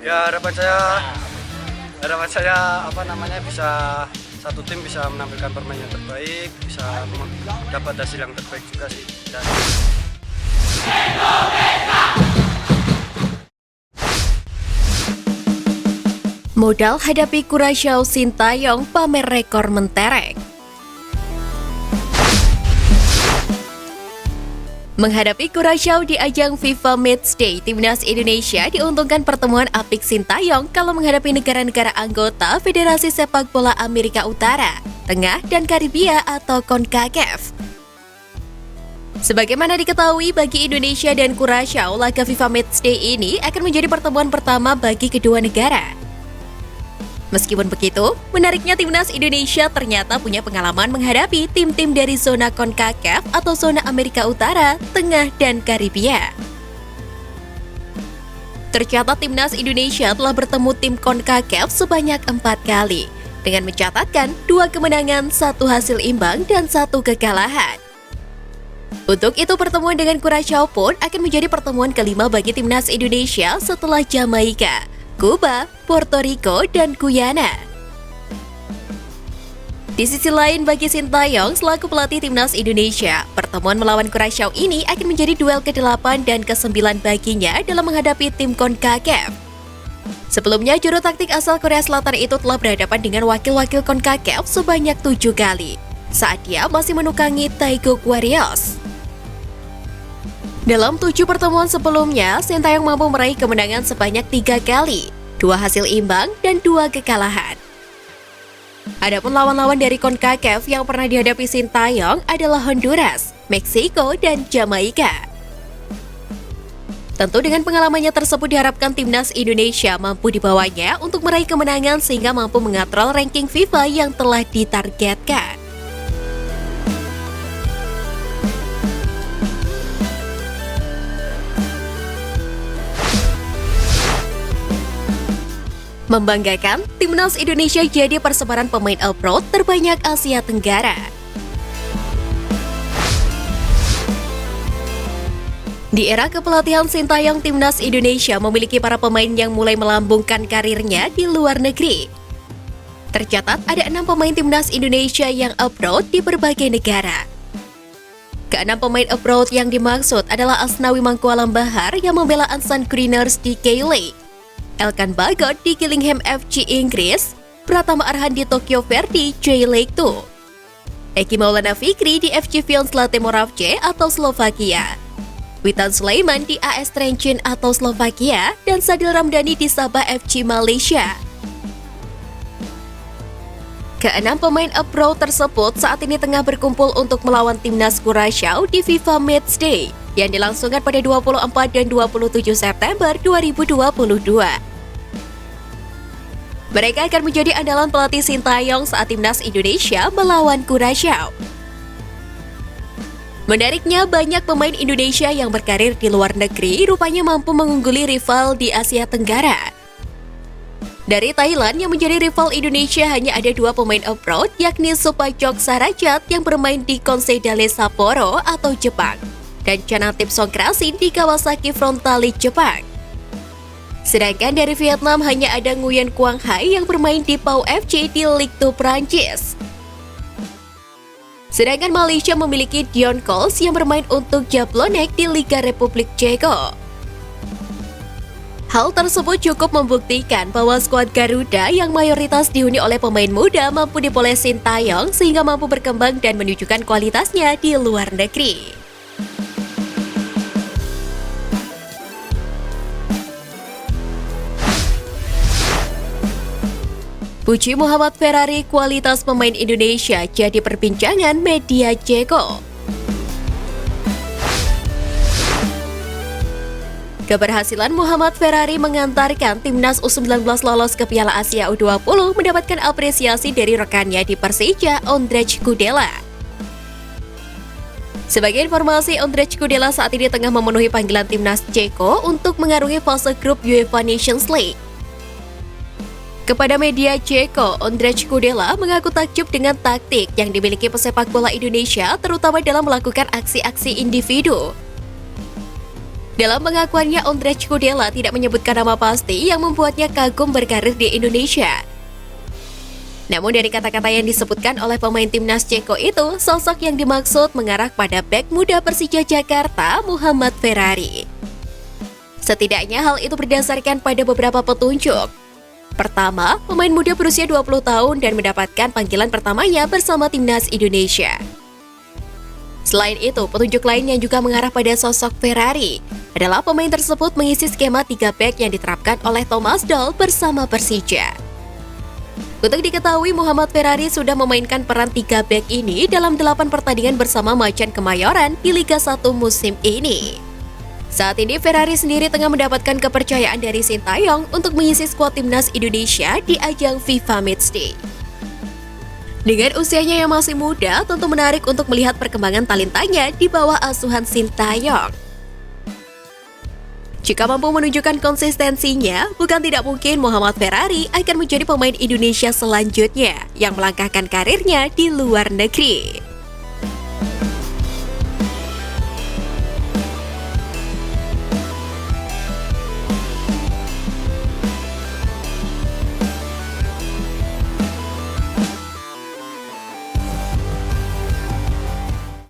Ya harapan saya bisa satu tim bisa menampilkan permainan yang terbaik, bisa dapat hasil yang terbaik juga sih. Dan modal hadapi Curaçao, Sintayong pamer rekor mentereng. Menghadapi Curaçao di ajang FIFA Matchday, Timnas Indonesia diuntungkan pertemuan apik Sintayong kalau menghadapi negara-negara anggota Federasi Sepak Bola Amerika Utara, Tengah, dan Karibia atau CONCACAF. Sebagaimana diketahui, bagi Indonesia dan Curaçao, laga FIFA Matchday ini akan menjadi pertemuan pertama bagi kedua negara. Meskipun begitu, menariknya Timnas Indonesia ternyata punya pengalaman menghadapi tim-tim dari zona CONCACAF atau zona Amerika Utara, Tengah, dan Karibia. Tercatat Timnas Indonesia telah bertemu tim CONCACAF sebanyak 4 kali, dengan mencatatkan 2 kemenangan, 1 hasil imbang, dan 1 kekalahan. Untuk itu, pertemuan dengan Curaçao pun akan menjadi pertemuan kelima bagi Timnas Indonesia setelah Jamaika, Kuba, Puerto Rico, dan Guyana. Di sisi lain, bagi Sintayong selaku pelatih Timnas Indonesia, pertemuan melawan Curaçao ini akan menjadi duel ke-8 dan ke-9 baginya dalam menghadapi tim CONCACAF. Sebelumnya, juru taktik asal Korea Selatan itu telah berhadapan dengan wakil-wakil CONCACAF sebanyak 7 kali, saat dia masih menukangi Taeguk Warriors. Dalam 7 pertemuan sebelumnya, Sintayong mampu meraih kemenangan sebanyak 3 kali, 2 hasil imbang, dan 2 kekalahan. Adapun lawan-lawan dari CONCACAF yang pernah dihadapi Sintayong adalah Honduras, Meksiko, dan Jamaika. Tentu dengan pengalamannya tersebut diharapkan Timnas Indonesia mampu dibawanya untuk meraih kemenangan sehingga mampu mengatrol ranking FIFA yang telah ditargetkan. Membanggakan, Timnas Indonesia jadi persebaran pemain abroad terbanyak Asia Tenggara. Di era kepelatihan Sintayong, Timnas Indonesia memiliki para pemain yang mulai melambungkan karirnya di luar negeri. Tercatat ada 6 pemain Timnas Indonesia yang abroad di berbagai negara. Ke-6 pemain abroad yang dimaksud adalah Asnawi Mangkualam Bahar yang membela Ansan Greeners di K-League, Elkan Bagot di Gillingham FC Inggris, Pratama Arhan di Tokyo Verdy J-League 2, Eki Maulana Fikri di FC Wiązlaté Moravce atau Slovakia, Witan Sulaiman di AS Trencin atau Slovakia, dan Sadil Ramdhani di Sabah FC Malaysia. Ke-6 pemain abroad tersebut saat ini tengah berkumpul untuk melawan Timnas Curaçao di FIFA Matchday yang dilangsungkan pada 24 dan 27 September 2022. Mereka akan menjadi andalan pelatih Sintayong saat Timnas Indonesia melawan Curaçao. Menariknya, banyak pemain Indonesia yang berkarir di luar negeri rupanya mampu mengungguli rival di Asia Tenggara. Dari Thailand yang menjadi rival Indonesia hanya ada 2 pemain abroad, yakni Supajok Sarajat yang bermain di Konseidale Sapporo atau Jepang, dan Chanatip Songkrasin di Kawasaki Frontale Jepang. Sedangkan dari Vietnam hanya ada Nguyen Quang Hai yang bermain di Pau FC di Ligue 2 Prancis. Sedangkan Malaysia memiliki Dion Coles yang bermain untuk Jablonek di Liga Republik Ceko. Hal tersebut cukup membuktikan bahwa skuad Garuda yang mayoritas dihuni oleh pemain muda mampu dipoles Sintayong sehingga mampu berkembang dan menunjukkan kualitasnya di luar negeri. Puji Muhammad Ferrari, kualitas pemain Indonesia jadi perbincangan media Ceko. Keberhasilan Muhammad Ferrari mengantarkan Timnas U19 lolos ke Piala Asia U20 mendapatkan apresiasi dari rekannya di Persija, Ondrej Kudela. Sebagai informasi, Ondrej Kudela saat ini tengah memenuhi panggilan Timnas Ceko untuk mengarungi fase grup UEFA Nations League. Kepada media Ceko, Ondrej Kudela mengaku takjub dengan taktik yang dimiliki pesepak bola Indonesia, terutama dalam melakukan aksi-aksi individu. Dalam pengakuannya, Ondrej Kudela tidak menyebutkan nama pasti yang membuatnya kagum berkarir di Indonesia. Namun dari kata-kata yang disebutkan oleh pemain timnas Ceko itu, sosok yang dimaksud mengarah pada bek muda Persija Jakarta, Muhammad Ferrari. Setidaknya hal itu berdasarkan pada beberapa petunjuk. Pertama, pemain muda berusia 20 tahun dan mendapatkan panggilan pertamanya bersama timnas Indonesia. Selain itu, petunjuk lain yang juga mengarah pada sosok Ferrari adalah pemain tersebut mengisi skema 3 back yang diterapkan oleh Thomas Doll bersama Persija. Untuk diketahui, Muhammad Ferrari sudah memainkan peran 3 back ini dalam 8 pertandingan bersama Macan Kemayoran di Liga 1 musim ini. Saat ini, Ferrari sendiri tengah mendapatkan kepercayaan dari Sintayong untuk mengisi skuad timnas Indonesia di ajang FIFA Matchday. Dengan usianya yang masih muda, tentu menarik untuk melihat perkembangan talentanya di bawah asuhan Sintayong. Jika mampu menunjukkan konsistensinya, bukan tidak mungkin Muhammad Ferrari akan menjadi pemain Indonesia selanjutnya yang melangkahkan karirnya di luar negeri.